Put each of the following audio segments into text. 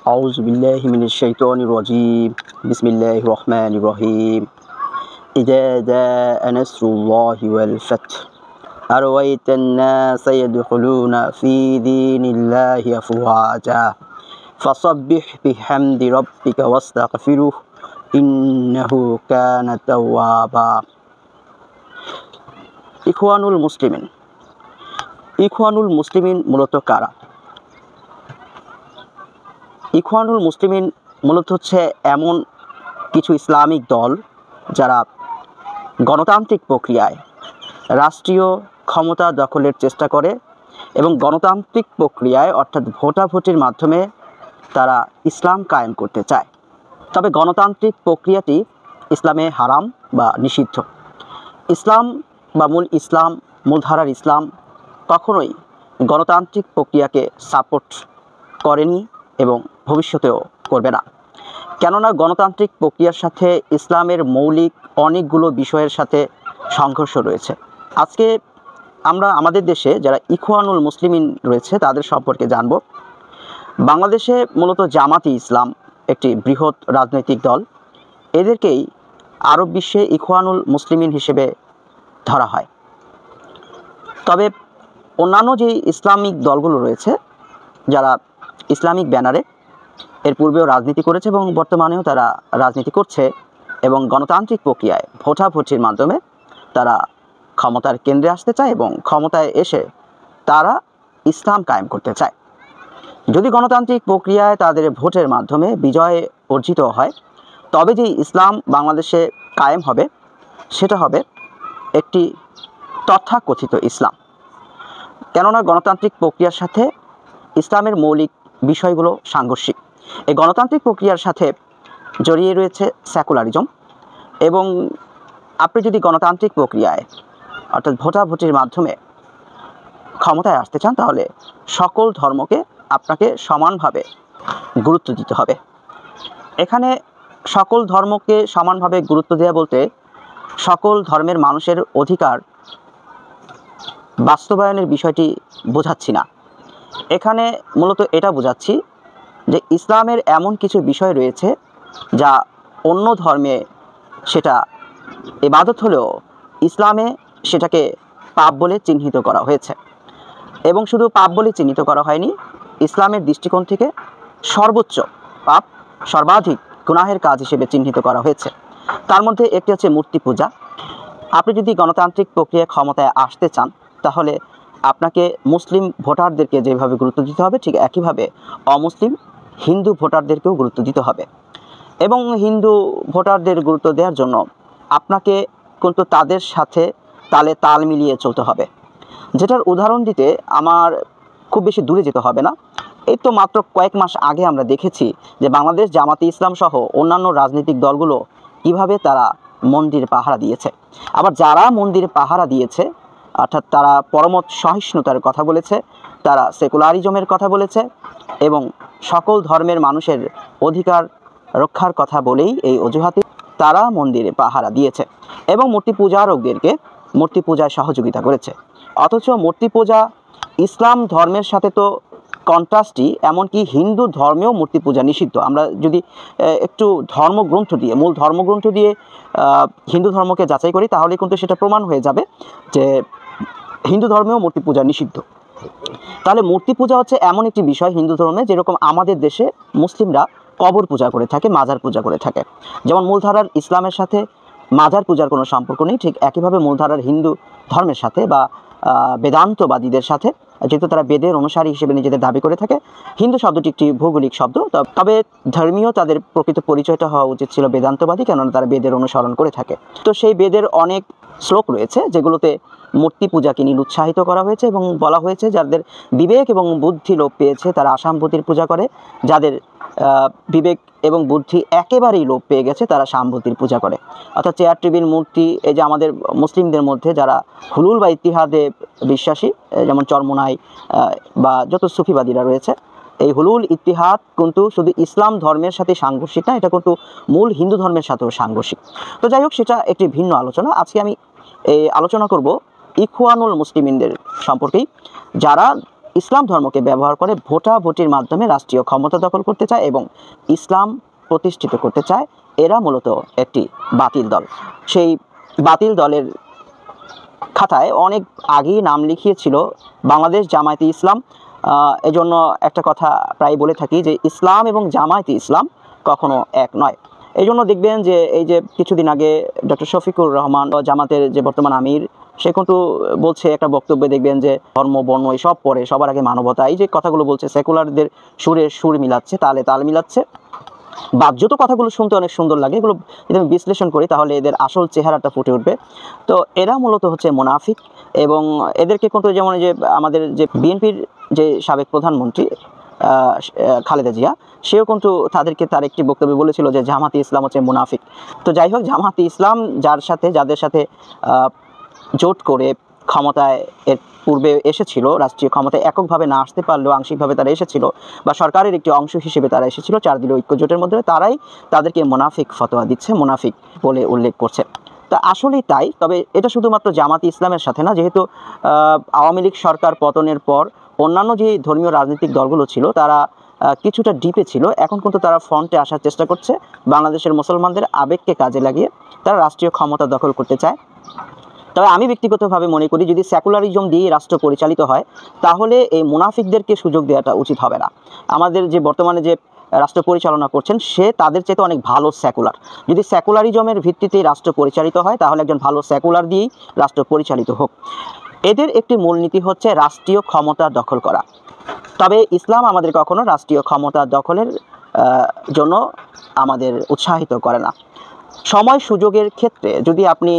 أعوذ بالله من الشيطان الرجيم بسم الله الرحمن الرحيم إذا جاء نصر الله والفتح أرأيت الناس يدخلون في دين الله أفواجا فسبح بحمد ربك واستغفره إنه كان توابا ইখওয়ানুল মুসলিমিন মূলত কারা? ইখওয়ানুল মুসলিমিন মূলত হচ্ছে এমন কিছু ইসলামিক দল যারা গণতান্ত্রিক প্রক্রিয়ায় রাষ্ট্রীয় ক্ষমতা দখলের চেষ্টা করে এবং গণতান্ত্রিক প্রক্রিয়ায় অর্থাৎ ভোটাভুটির মাধ্যমে তারা ইসলাম কায়েম করতে চায়। তবে গণতান্ত্রিক প্রক্রিয়াটি ইসলামে হারাম বা নিষিদ্ধ। ইসলাম বা মূলধারার ইসলাম কখনোই গণতান্ত্রিক প্রক্রিয়াকে সাপোর্ট করেনি এবং ভবিষ্যতেও করবে না। কেননা গণতান্ত্রিক প্রক্রিয়ার সাথে ইসলামের মৌলিক অনেকগুলো বিষয়ের সাথে সংঘর্ষ রয়েছে। আজকে আমরা আমাদের দেশে যারা ইখওয়ানুল মুসলিমিন রয়েছে তাদের সম্পর্কে জানব। বাংলাদেশে মূলত জামাতি ইসলাম একটি বৃহৎ রাজনৈতিক দল। এদেরকেই আরব বিশ্বে ইখওয়ানুল মুসলিমিন হিসেবে ধরা হয়। তবে অন্যান্য যে ইসলামিক দলগুলো রয়েছে যারা ইসলামিক ব্যানারে এর পূর্বেও রাজনীতি করেছে এবং বর্তমানেও তারা রাজনীতি করছে এবং গণতান্ত্রিক প্রক্রিয়ায় ভোটাভুটির মাধ্যমে তারা ক্ষমতার কেন্দ্রে আসতে চায় এবং ক্ষমতায় এসে তারা ইসলাম কায়েম করতে চায়। যদি গণতান্ত্রিক প্রক্রিয়ায় তাদের ভোটের মাধ্যমে বিজয় অর্জিত হয় তবে যে ইসলাম বাংলাদেশে কায়েম হবে সেটা হবে একটি তথাকথিত ইসলাম। কেননা গণতান্ত্রিক প্রক্রিয়ার সাথে ইসলামের মৌলিক বিষয়গুলো সাংঘর্ষিক। এই গণতান্ত্রিক প্রক্রিয়ার সাথে জড়িয়ে রয়েছে সেকুলারিজম এবং আপনি যদি গণতান্ত্রিক প্রক্রিয়ায় অর্থাৎ ভোটাভুটির মাধ্যমে ক্ষমতায় আসতে চান তাহলে সকল ধর্মকে আপনাকে সমানভাবে গুরুত্ব দিতে হবে। এখানে সকল ধর্মকে সমানভাবে গুরুত্ব দেওয়া বলতে সকল ধর্মের মানুষের অধিকার বাস্তবায়নের বিষয়টি বোঝাচ্ছি না। এখানে মূলত এটা বোঝাচ্ছি যে ইসলামের এমন কিছু বিষয় রয়েছে যা অন্য ধর্মে সেটা ইবাদত হলেও ইসলামে সেটাকে পাপ বলে চিহ্নিত করা হয়েছে এবং শুধু পাপ বলে চিহ্নিত করা হয়নি, ইসলামের দৃষ্টিকোণ থেকে সর্বোচ্চ পাপ, সর্বাধিক গুনাহের কাজ হিসেবে চিহ্নিত করা হয়েছে। তার মধ্যে একটি হচ্ছে মূর্তি পূজা। আপনি যদি গণতান্ত্রিক প্রক্রিয়ায় ক্ষমতায় আসতে চান তাহলে আপনাকে মুসলিম ভোটারদেরকে যেভাবে গুরুত্ব দিতে হবে ঠিক একইভাবে অমুসলিম হিন্দু ভোটারদেরকেও গুরুত্ব দিতে হবে এবং হিন্দু ভোটারদের গুরুত্ব দেওয়ার জন্য আপনাকে কিন্তু তাদের সাথে তালে তাল মিলিয়ে চলতে হবে। যেটার উদাহরণ দিতে আমার খুব বেশি দূরে যেতে হবে না। এই তো মাত্র কয়েক মাস আগে আমরা দেখেছি যে বাংলাদেশ জামাতি ইসলাম সহ অন্যান্য রাজনৈতিক দলগুলো কিভাবে তারা মন্দির পাহারা দিয়েছে। আবার যারা মন্দির পাহারা দিয়েছে অর্থাৎ তারা পরমত সহিষ্ণুতার কথা বলেছে, তারা সেকুলারিজমের কথা বলেছে এবং সকল ধর্মের মানুষের অধিকার রক্ষার কথা বলেই এই অজুহাতে তারা মন্দিরে পাহারা দিয়েছে এবং মূর্তি পূজারকদেরকে মূর্তি পূজায় সহযোগিতা করেছে। অথচ মূর্তি পূজা ইসলাম ধর্মের সাথে তো কন্ট্রাস্টই, এমনকি হিন্দু ধর্মেও মূর্তি পূজা নিষিদ্ধ। আমরা যদি একটু মূল ধর্মগ্রন্থ দিয়ে হিন্দু ধর্মকে যাচাই করি তাহলে কিন্তু সেটা প্রমাণ হয়ে যাবে যে হিন্দু ধর্মেও মূর্তি পূজা নিষিদ্ধ। তাহলে মূর্তি পূজা হচ্ছে এমন একটি বিষয় হিন্দু ধর্মে যেরকম আমাদের দেশে মুসলিমরা কবর পূজা করে থাকে, মাজার পূজা করে থাকে। যেমন মূলধারার ইসলামের সাথে মাজার পূজার কোনো সম্পর্ক নেই, ঠিক একইভাবে মূলধারার হিন্দু ধর্মের সাথে বা বেদান্তবাদীদের সাথে, যেহেতু তারা বেদের অনুসারী হিসেবে নিজেদের দাবি করে থাকে, হিন্দু শব্দটি একটি ভৌগোলিক শব্দ। তবে ধর্মীয় তাদের প্রকৃত পরিচয়টা হওয়া উচিত ছিল বেদান্তবাদী, কেননা তারা বেদের অনুসরণ করে থাকে। তো সেই বেদের অনেক শ্লোক রয়েছে যেগুলোতে মূর্তি পূজাকে নিরুৎসাহিত করা হয়েছে এবং বলা হয়েছে যাদের বিবেক এবং বুদ্ধি লোপ পেয়েছে তারা আসামভূতির পূজা করে, যাদের বিবেক এবং বুদ্ধি একেবারেই লোপ পেয়ে গেছে তারা সামভূতির পূজা করে। অর্থাৎ চেয়ার টেবিল মূর্তি, এই যে আমাদের মুসলিমদের মধ্যে যারা হুলুল বা ইত্তিহাদে বিশ্বাসী যেমন চরমোনাই বা যত সুফিবাদীরা রয়েছে, এই হুলুল ইত্তিহাদ কিন্তু শুধু ইসলাম ধর্মের সাথে সাংঘর্ষিক না, এটা কিন্তু মূল হিন্দু ধর্মের সাথেও সাংঘর্ষিক। তো যাই হোক, সেটা একটি ভিন্ন আলোচনা। আজকে আমি আলোচনা করব ইখওয়ানুল মুসলিমিনদের সম্পর্কেই, যারা ইসলাম ধর্মকে ব্যবহার করে ভোটাভুটির মাধ্যমে রাষ্ট্রীয় ক্ষমতা দখল করতে চায় এবং ইসলাম প্রতিষ্ঠিত করতে চায়। এরা মূলত একটি বাতিল দল। সেই বাতিল দলের খাতায় অনেক আগেই নাম লিখিয়েছিল বাংলাদেশ জামায়াতে ইসলাম। এজন্য একটা কথা প্রায় বলে থাকি যে ইসলাম এবং জামায়াতে ইসলাম কখনো এক নয়। এই জন্য দেখবেন যে এই যে কিছুদিন আগে ডক্টর শফিকুর রহমান জামাতের যে বর্তমান আমির, সে কিন্তু বলছে একটা বক্তব্যে, দেখবেন যে ধর্ম বর্ণ এসব পরে সবার আগে মানবতা, এই যে কথাগুলো বলছে, সেকুলারদের সুরে সুর মিলাচ্ছে, তালে তাল মিলাচ্ছে। বাহ্যত কথাগুলো শুনতে অনেক সুন্দর লাগে, এগুলো যদি আমি বিশ্লেষণ করি তাহলে এদের আসল চেহারাটা ফুটে উঠবে। তো এরা মূলত হচ্ছে মুনাফিক, এবং এদেরকে কিন্তু যেমন যে আমাদের যে বিএনপির যে সাবেক প্রধানমন্ত্রী খালেদা জিয়া, সেও কিন্তু তাদেরকে তার একটি বক্তব্যে বলেছিল যে জামাতে ইসলাম হচ্ছে মুনাফিক। তো যাই হোক, জামাতে ইসলাম যাদের সাথে জোট করে ক্ষমতায় এর পূর্বে এসেছিল, রাষ্ট্রীয় ক্ষমতায় এককভাবে না আসতে পারলেও আংশিকভাবে তারা এসেছিল, বা সরকারের একটি অংশ হিসেবে তারা এসেছিল 4 দলীয় ঐক্য জোটের মধ্যে, তারাই তাদেরকে মুনাফিক ফতোয়া দিচ্ছে, মুনাফিক বলে উল্লেখ করছে। তা আসলেই তাই। তবে এটা শুধুমাত্র জামাতে ইসলামের সাথে না, যেহেতু আওয়ামী লীগ সরকার পতনের পর অন্যান্য যে ধর্মীয় রাজনৈতিক দলগুলো ছিল তারা কিছুটা ডিপে ছিল, এখন কিন্তু তারা ফ্রন্টে আসার চেষ্টা করছে। বাংলাদেশের মুসলমানদের আবেগকে কাজে লাগিয়ে তারা রাষ্ট্রীয় ক্ষমতা দখল করতে চায়। তবে আমি ব্যক্তিগতভাবে মনে করি, যদি সেকুলারিজম দিয়ে রাষ্ট্র পরিচালিত হয় তাহলে এই মুনাফিকদেরকে সুযোগ দেওয়াটা উচিত হবে না। আমাদের যে বর্তমানে যে রাষ্ট্র পরিচালনা করছেন সে তাদের চাইতে অনেক ভালো সেকুলার। যদি সেকুলারিজমের ভিত্তিতেই রাষ্ট্র পরিচালিত হয় তাহলে একজন ভালো সেকুলার দিয়েই রাষ্ট্র পরিচালিত হোক। এদের একটি মূলনীতি হচ্ছে রাষ্ট্রীয় ক্ষমতা দখল করা। তবে ইসলাম আমাদের কখনো রাষ্ট্রীয় ক্ষমতা দখলের জন্য আমাদের উৎসাহিত করে না। সময় সুযোগের ক্ষেত্রে যদি আপনি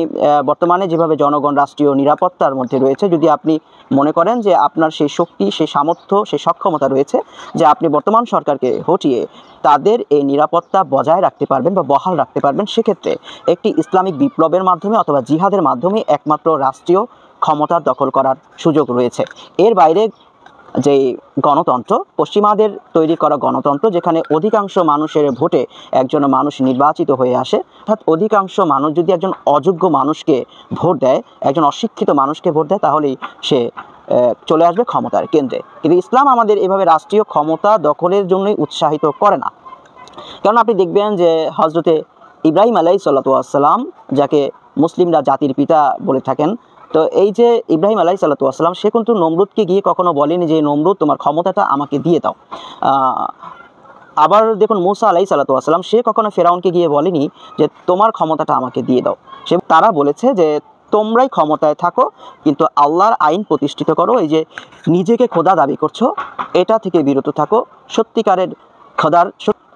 বর্তমানে যেভাবে জনগণ রাষ্ট্রীয় নিরাপত্তার মধ্যে রয়েছে, যদি আপনি মনে করেন যে আপনার সেই শক্তি, সেই সামর্থ্য, সেই সক্ষমতা রয়েছে যে আপনি বর্তমান সরকারকে হটিয়ে তাদের এই নিরাপত্তা বজায় রাখতে পারবেন বা বহাল রাখতে পারবেন, সেক্ষেত্রে একটি ইসলামিক বিপ্লবের মাধ্যমে অথবা জিহাদের মাধ্যমে একমাত্র রাষ্ট্রীয় ক্ষমতা দখল করার সুযোগ রয়েছে। এর বাইরে যে গণতন্ত্র, পশ্চিমাদের তৈরি করা গণতন্ত্র, যেখানে অধিকাংশ মানুষের ভোটে একজন মানুষ নির্বাচিত হয়ে আসে, অর্থাৎ অধিকাংশ মানুষ যদি একজন অযোগ্য মানুষকে ভোট দেয়, একজন অশিক্ষিত মানুষকে ভোট দেয়, তাহলেই সে চলে আসবে ক্ষমতার কেন্দ্রে। কিন্তু ইসলাম আমাদের এভাবে রাষ্ট্রীয় ক্ষমতা দখলের জন্যই উৎসাহিত করে না। কারণ আপনি দেখবেন যে হজরতে ইব্রাহিম আলাইহিসসালাতু ওয়াসসালাম, যাকে মুসলিমরা জাতির পিতা বলে থাকেন, তো এই যে ইব্রাহিম আলাইহিসসালাতু ওয়াসসালাম, সে কিন্তু নমরুদকে গিয়ে কখনো বলেনি যে নমরুদ তোমার ক্ষমতাটা আমাকে দিয়ে দাও। আবার দেখুন মুসা আলাইহিসসালাতু ওয়াসসালাম, সে কখনো ফেরাউনকে গিয়ে বলেনি যে তোমার ক্ষমতাটা আমাকে দিয়ে দাও। তারা বলেছে যে তোমরাই ক্ষমতায় থাকো কিন্তু আল্লাহর আইন প্রতিষ্ঠিত করো, এই যে নিজেকে খোদা দাবি করছো এটা থেকে বিরত থাকো,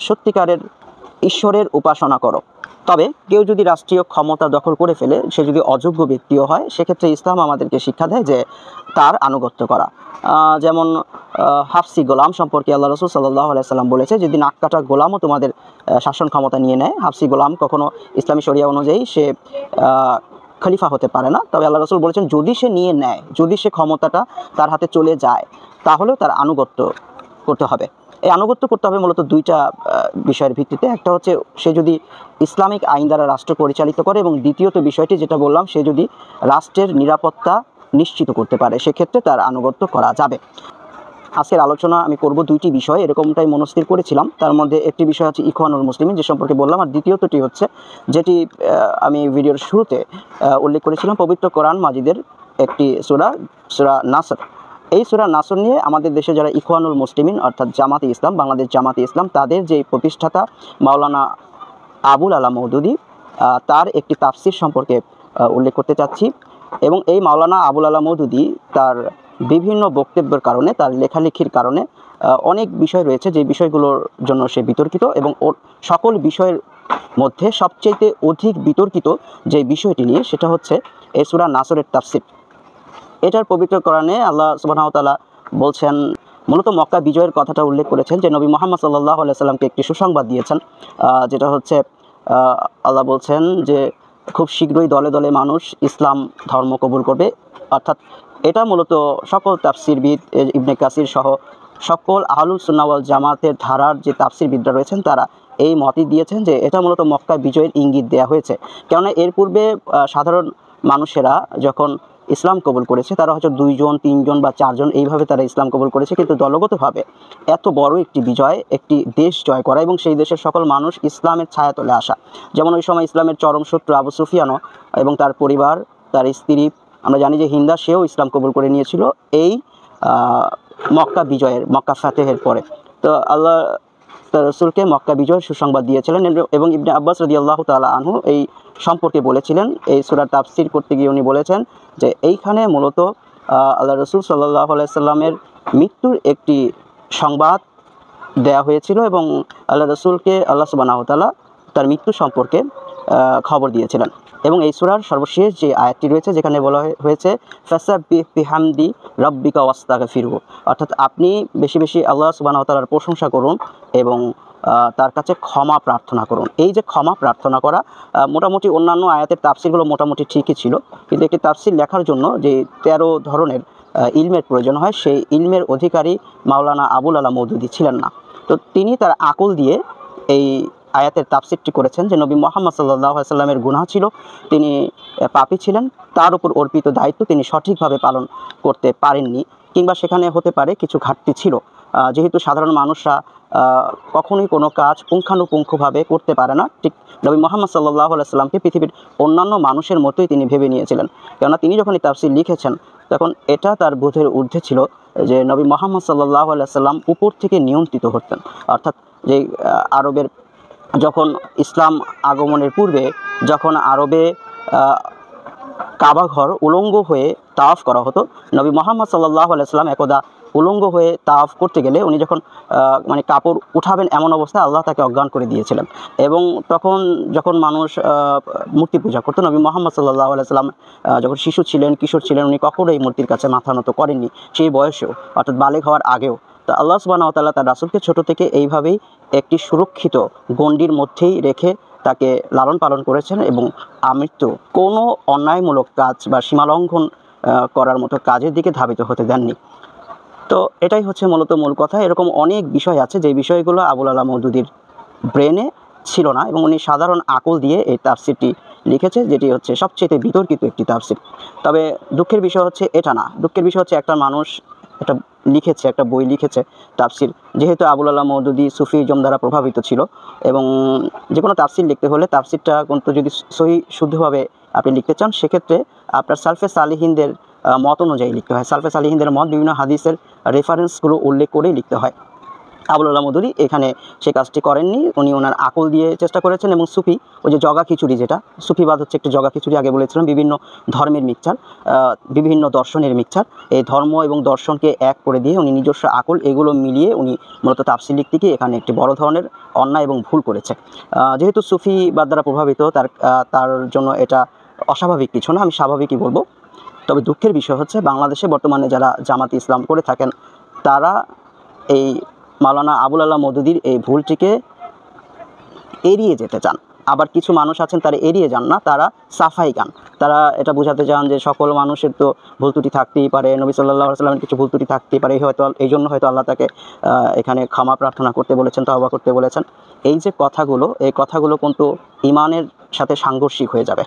সত্যিকারের ঈশ্বরের উপাসনা করো। তবে কেউ যদি রাষ্ট্রীয় ক্ষমতা দখল করে ফেলে, সে যদি অযোগ্য ব্যক্তিও হয়, সেক্ষেত্রে ইসলাম আমাদেরকে শিক্ষা দেয় যে তার আনুগত্য করা। যেমন হাফসি গোলাম সম্পর্কে আল্লাহ রাসূল সাল্লাল্লাহু আলাইহি সাল্লাম বলেছে, যদি নাক কাটা গোলামও তোমাদের শাসন ক্ষমতা নিয়ে নেয়, হাফসি গোলাম কখনো ইসলামী শরিয়া অনুযায়ী সে খলিফা হতে পারে না। তবে আল্লাহ রাসূল বলেছেন যদি সে নিয়ে নেয়, যদি সে ক্ষমতাটা তার হাতে চলে যায়, তাহলেও তার আনুগত্য করতে হবে। এই আনুগত্য করতে হবে মূলত দুইটা বিষয়ের ভিত্তিতে। একটা হচ্ছে সে যদি ইসলামিক আইন দ্বারা রাষ্ট্র পরিচালিত করে, এবং দ্বিতীয়ত বিষয়টি যেটা বললাম, সে যদি রাষ্ট্রের নিরাপত্তা নিশ্চিত করতে পারে, সেক্ষেত্রে তার আনুগত্য করা যাবে। আজকের আলোচনা আমি করব দুইটি বিষয়, এরকমটাই মনস্থির করেছিলাম। তার মধ্যে একটি বিষয় হচ্ছে ইখওয়ানুল মুসলিমিন, যে সম্পর্কে বললাম, আর দ্বিতীয়টি হচ্ছে যেটি আমি ভিডিওর শুরুতে উল্লেখ করেছিলাম, পবিত্র কোরআন মাজিদের একটি সূরা নাসর। এই সূরা নাসর নিয়ে আমাদের দেশে যারা ইখওয়ানুল মুসলিমিন অর্থাৎ জামাতে ইসলাম, বাংলাদেশ জামাতে ইসলাম, তাদের যে প্রতিষ্ঠাতা মাওলানা আবুল আলা মওদুদী, তার একটি তাফসির সম্পর্কে উল্লেখ করতে চাচ্ছি। এবং এই মাওলানা আবুল আলা মওদুদী তার বিভিন্ন বক্তব্যের কারণে, তার লেখালেখির কারণে অনেক বিষয় রয়েছে যে বিষয়গুলোর জন্য সে বিতর্কিত, এবং ওর সকল বিষয়ের মধ্যে সবচেয়ে অধিক বিতর্কিত যে বিষয়টি নিয়ে, সেটা হচ্ছে এই সূরা নাসরের তাফসির। এটার পবিত্র কোরআনে আল্লাহ সুবহানাহু ওয়া তাআলা বলছেন, মূলত মক্কা বিজয়ের কথাটা উল্লেখ করেছেন, যে নবী মুহাম্মদ সাল্লাল্লাহু আলাইহি সাল্লামকে একটি সুসংবাদ দিয়েছেন, যেটা হচ্ছে আল্লাহ বলছেন যে খুব শীঘ্রই দলে দলে মানুষ ইসলাম ধর্ম কবুল করবে। অর্থাৎ এটা মূলত সকল তাফসিরবিদ, ইবনে কাসির সহ সকল আহলুস সুন্নাহ ওয়াল জামাতের ধারার যে তাফসিরবিদরা রয়েছেন, তারা এই মতই দিয়েছেন যে এটা মূলত মক্কা বিজয়ের ইঙ্গিত দেওয়া হয়েছে। কেননা এর পূর্বে সাধারণ মানুষেরা যখন ইসলাম কবুল করেছে তারা হয়তো 2 জন 3 জন বা 4 জন এইভাবে তারা ইসলাম কবুল করেছে, কিন্তু দলগতভাবে এত বড় একটি বিজয়, একটি দেশ জয় করা এবং সেই দেশের সকল মানুষ ইসলামের ছায়াতলে আসা। যেমন ওই সময় ইসলামের চরম শত্রু আবু সুফিয়ানও এবং তার পরিবার, তার স্ত্রী, আমরা জানি যে হিন্দা, সেও ইসলাম কবুল করে নিয়েছিল এই মক্কা বিজয়ের, মক্কা ফাতেহের পরে। তো আল্লাহ তার রাসূলকে মক্কা বিজয়ের সুসংবাদ দিয়েছিলেন এবং ইবনে আব্বাস রাদিয়াল্লাহু তাআলা আনহু এই সম্পর্কে বলেছিলেন, এই সূরার তাফসীর করতে গিয়ে উনি বলেছেন যে এইখানে মূলত আল্লাহ রাসূল সাল্লাল্লাহু আলাইহি সাল্লামের মৃত্যুর একটি সংবাদ দেয়া হয়েছিল এবং আল্লাহ রাসূলকে আল্লাহ সুবহানাহু ওয়া তাআলা তার মৃত্যু সম্পর্কে খবর দিয়েছিলেন। এবং এই সূরার সর্বশেষ যে আয়াতটি রয়েছে যেখানে বলা হয়েছে ফাসাব্বিহ বিহামদি রাব্বিকা ওয়াস্তাগফিরহু, অর্থাৎ আপনি বেশি বেশি আল্লাহ সুবহানাহু ওয়া তাআলার প্রশংসা করুন এবং তার কাছে ক্ষমা প্রার্থনা করুন। এই যে ক্ষমা প্রার্থনা করা, মোটামুটি অন্যান্য আয়াতের তাফসীরগুলো মোটামুটি ঠিকই ছিল, কিন্তু একটি তাফসীর লেখার জন্য যে 13 ধরনের ইলমের প্রয়োজন হয়, সেই ইলমের অধিকারী মাওলানা আবুল আলা মওদুদী ছিলেন না। তো তিনি তার আকল দিয়ে এই আয়াতের তাফসীরটি করেছেন যে নবী মুহাম্মদ সাল্লাল্লাহু আলাইহি সাল্লামের গুনাহ ছিল, তিনি পাপী ছিলেন, তার উপর অর্পিত দায়িত্ব তিনি সঠিকভাবে পালন করতে পারেননি, কিংবা সেখানে হতে পারে কিছু ঘাটতি ছিল। যেহেতু সাধারণ মানুষরা কখনোই কোনো কাজ পুঙ্খানুপুঙ্খভাবে করতে পারে না, ঠিক নবী মুহাম্মদ সাল্লাল্লাহু আলাইহি সাল্লামকে পৃথিবীর অন্যান্য মানুষের মতোই তিনি ভেবে নিয়েছিলেন। কেননা তিনি যখন এই তাফসীর লিখেছেন তখন এটা তার বোধের ঊর্ধ্বে ছিল যে নবী মুহাম্মদ সাল্লাল্লাহু আলাইহি সাল্লাম উপর থেকে নিয়ন্ত্রিত হতেন। অর্থাৎ যে আরবের যখন ইসলাম আগমনের পূর্বে যখন আরবে কাবা ঘর উলঙ্গ হয়ে তাওয়াফ করা হতো, নবী মুহাম্মদ সাল্লাল্লাহু আলাইহি সাল্লাম একদা উলঙ্গ হয়ে তাওয়াফ করতে গেলে উনি যখন মানে কাপড় উঠাবেন এমন অবস্থায় আল্লাহ তাকে অজ্ঞান করে দিয়েছিলেন। এবং তখন যখন মানুষ মূর্তি পূজা করতো, নবী মুহাম্মদ সাল্লাল্লাহু আলাইহি সাল্লাম যখন শিশু ছিলেন, কিশোর ছিলেন, উনি কখনোই মূর্তির কাছে মাথা নত করেননি, সেই বয়সেও, অর্থাৎ বালেগ হওয়ার আগেও। তো আল্লাহ সুবহানাহু ওয়া তাআলা তার রাসূলকে ছোট থেকে এইভাবেই একটি সুরক্ষিত গণ্ডির মধ্যেই রেখে তাকে লালন পালন করেছেন এবং আমৃত্যু কোনো অন্যায়মূলক কাজ বা সীমালঙ্ঘন করার মতো কাজের দিকে ধাবিত হতে দেননি। তো এটাই হচ্ছে মূলত মূল কথা। এরকম অনেক বিষয় আছে যে বিষয়গুলো আবুল আলা মওদুদীর ব্রেনে ছিল না এবং উনি সাধারণ আকল দিয়ে এই তাফসীরটি লিখেছে, যেটি হচ্ছে সবচেয়ে বিতর্কিত একটি তাফসীর। তবে দুঃখের বিষয় হচ্ছে এটা না, দুঃখের বিষয় হচ্ছে একটা মানুষ একটা লিখেছে, একটা বই লিখেছে তাফসীর, যেহেতু আবুল আলা মওদুদী সুফিজম দ্বারা প্রভাবিত ছিল এবং যে কোনো তাফসীর লিখতে হলে তাফসীরটা কিন্তু যদি সহি শুদ্ধভাবে আপনি লিখতে চান সেক্ষেত্রে আপনার সালফে সালিহিনদের মত অনুযায়ী লিখতে হয়। সালফে সালিহিনদের মত বিভিন্ন হাদিসের রেফারেন্সগুলো উল্লেখ করেই লিখতে হয়। আবুল আলা মওদুদী এখানে সে কাজটি করেননি, উনি ওনার আকল দিয়ে চেষ্টা করেছেন। এবং সুফি, ওই যে জগা খিচুড়ি, যেটা সুফিবাদ হচ্ছে একটি জগা খিচুড়ি, আগে বলেছিলাম, বিভিন্ন ধর্মের মিক্সচার, বিভিন্ন দর্শনের মিক্সচার। এই ধর্ম এবং দর্শনকে এক করে দিয়ে উনি নিজস্ব আকল এগুলো মিলিয়ে উনি মূলত তাফসীর লিখতে গিয়ে এখানে একটি বড় ধরনের অন্যায় এবং ভুল করেছে। যেহেতু সুফিবাদ দ্বারা প্রভাবিত, তার জন্য এটা অস্বাভাবিক কিছু না, আমি স্বাভাবিকই বলবো। তবে দুঃখের বিষয় হচ্ছে বাংলাদেশে বর্তমানে যারা জামাতে ইসলাম করে থাকেন তারা এই মাওলানা আবুল আলা মওদুদীর এই ভুলটিকে এড়িয়ে যেতে চান। আবার কিছু মানুষ আছেন তারা এড়িয়ে যান না, তারা সাফাই গান, তারা এটা বোঝাতে চান যে সকল মানুষের তো ভুল ত্রুটি থাকতেই পারে, নবী সাল্লাল্লাহু আলাইহি ওয়াসাল্লামের কিছু ভুল ত্রুটি থাকতেই পারে, এই জন্য হয়তো আল্লাহ তাকে এখানে ক্ষমা প্রার্থনা করতে বলেছেন, তওবা করতে বলেছেন। এই যে কথাগুলো, এই কথাগুলো কিন্তু ইমানের সাথে সাংঘর্ষিক হয়ে যাবে।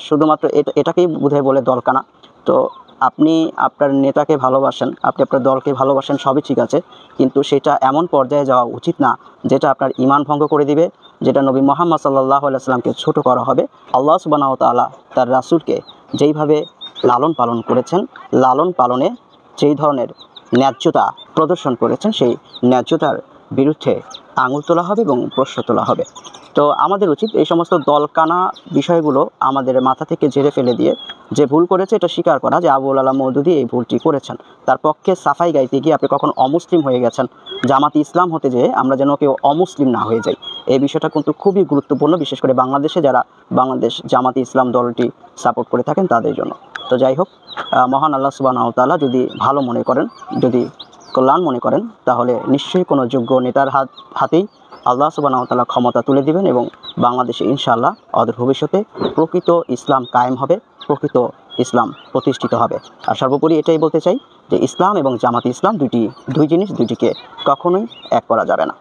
শুধুমাত্র এটাকেই বোধহয় বলে দলকানা। তো আপনি আপনার নেতাকে ভালোবাসেন, আপনি আপনার দলকে ভালোবাসেন, সবই ঠিক আছে, কিন্তু সেটা এমন পর্যায়ে যাওয়া উচিত না যেটা আপনার ঈমান ভঙ্গ করে দিবে, যেটা নবী মুহাম্মদ সাল্লাল্লাহু আলাইহি ওয়াসাল্লামকে ছোট করা হবে। আল্লাহ সুবহানাহু ওয়া তাআলা তার রাসূলকে যেইভাবে লালন পালন করেছেন, লালন পালনে যেই ধরনের ন্যায্যতা প্রদর্শন করেছেন, সেই ন্যায্যতার বিরুদ্ধে আঙুল তোলা হবে এবং প্রশ্ন তোলা হবে। তো আমাদের উচিত এই সমস্ত দলকানা বিষয়গুলো আমাদের মাথা থেকে ঝেড়ে ফেলে দিয়ে যে ভুল করেছে এটা স্বীকার করা, যে আবুল আলা মওদুদী এই ভুলটি করেছেন, তার পক্ষে সাফাই গাইতে গিয়ে আপনি কখন অমুসলিম হয়ে গেছেন, জামাতে ইসলাম হতে যেয়ে আমরা যেন কেউ অমুসলিম না হয়ে যাই, এই বিষয়টা কিন্তু খুবই গুরুত্বপূর্ণ, বিশেষ করে বাংলাদেশে যারা বাংলাদেশ জামাতে ইসলাম দলটি সাপোর্ট করে থাকেন তাদের জন্য। তো যাই হোক, মহান আল্লাহ সুবহানাহু ওয়া তাআলা যদি ভালো মনে করেন, যদি কল্যাণ মনে করেন, তাহলে নিশ্চয়ই কোনো যোগ্য নেতার হাতেই আল্লাহ সুবহানাহু ওয়া তাআলা ক্ষমতা তুলে দিবেন এবং বাংলাদেশে ইনশাআল্লাহ অদূর ভবিষ্যতে প্রকৃত ইসলাম কায়েম হবে, প্রকৃত ইসলাম প্রতিষ্ঠিত হবে। আর সর্বোপরি এটাই বলতে চাই যে ইসলাম এবং জামাতে ইসলাম দুই জিনিস, দুইটিকে কখনোই এক করা যাবে না।